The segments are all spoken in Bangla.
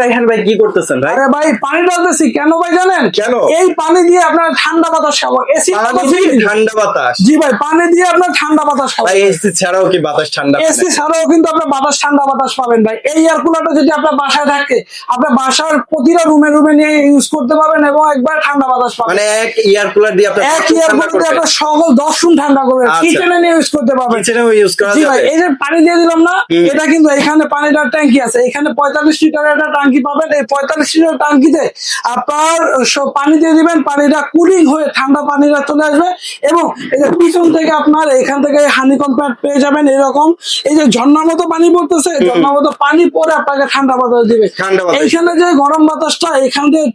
রায়হান ভাই কি করতেছেন ভাই? আরে ভাই পানি ঢালতেছি কেন ভাই জানেন? কেন? এই পানি দিয়ে আপনার ঠান্ডা বাতাস খাবো। এসি ঠান্ডা বাতাস? জি ভাই, পানি দিয়ে আপনার ঠান্ডা বাতাস খাবো। ভাই এসি ছাড়াও কি বাতাস ঠান্ডা? এসি ছাড়াও কিন্তু আপনার বাতাস ঠান্ডা বাতাস পাবেন ভাই। এই এয়ার কুলারটা যদি আপনার বাসায় থাকে, আপনার বাসার প্রতিটা রুমে রুমে নিয়ে ইউজ করতে পারবেন এবং একবার ঠান্ডা বাতাস পাবেন। মানে এক এয়ার কুলার দিয়ে আপনি এক এয়ার কুলার দিয়ে আপনার সকল 10 রুম ঠান্ডা করবেন। কিচেনে নিয়ে ইউজ করতে পারবেন। কিচেনেও ইউজ করা জি যাবে। ভাই, এই যে পানি দিয়ে দিলাম না, এটা কিন্তু এখানে পানিটার ট্যাঙ্কি আছে। এখানে 45 লিটারের একটা ট্যাঙ্কি পাবেন। এই 45 লিটার ট্যাঙ্কিতে আপনার সব পানি দিয়ে দিবেন, পানিটা কুলিং হয়ে ঠান্ডা পানিটা চলে আসবে এবং এই যে পিছন থেকে আপনার এখান থেকে হানিকম প্যাড পেয়ে যাবেন। এরকম এই যে ঝর্ণার মতো পানি পড়তেছে, ঝর্ণার মতো পানি পরে আপনাকে ঠান্ডা বাতাস দিবে। এইখানে যে গরম বাতাসটা এখান থেকে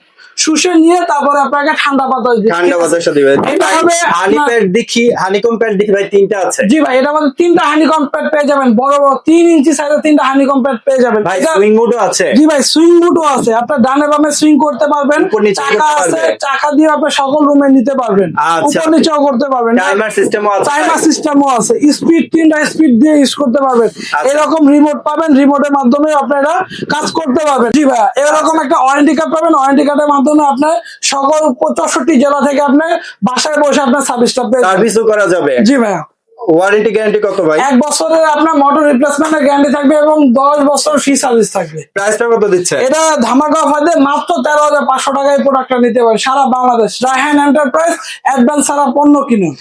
শুষে নিয়ে তারপরে আপনাকে ঠান্ডা বাতাস দিবে। ঠান্ডা বাতাসটা দিবে। এটা হবে হানি প্যাড দেখি, হানিকম প্যাড দেখি ভাই 3টা আছে। জি ভাই, এটা আমাদের 3টা হানিকম প্যাড পেয়ে যাবেন। বড় বড় 3 ইঞ্চি সাইজের 3টা হানিকম প্যাড পেয়ে যাবেন। ভাই সুইং মোডও আছে? জি ভাই, সুইং মোডও আছে। আপনি ডানে বামে সুইং করতে পারবেন। চাকা আছে, চাকা দিয়ে আপনি সকল রুমে নিতে পারবেন। উপর নিচেও করতে পারবেন। টাইমার সিস্টেমও আছে? টাইমার সিস্টেমও আছে। স্পিড 3টা স্পিড দিয়ে ইউজ করতে পারবেন। এরকম রিমোট পাবেন, রিমোটের মাধ্যমে আপনারা কাজ করতে পারবেন। জি ভাই, এরকম একটা ওয়ারেন্টি কার্ড পাবেন। ওয়ারেন্টি কার্ডের মাধ্যমে আপনি সকল 65 জেলা থেকে আপনি বাসায় বসে আপনার সার্ভিসটা পেয়ে যাবেন। সার্ভিসও করা যাবে? জি ভাই। ওয়ারেন্টি গ্যারান্টি কত ভাই? 1 বছরের আপনার মোটর রিপ্লেসমেন্টের গ্যারান্টি থাকবে এবং 10 বছর ফ্রি সার্ভিস থাকবে। প্রাইসটা কত দিচ্ছে? এটা ধামাকা অফারে মাত্র 13,500 টাকায় প্রোডাক্টটা নিতে পারেন সারা বাংলাদেশ। রায়হান এন্টারপ্রাইজ, অ্যাডভান্স ছাড়া পণ্য কিনুন।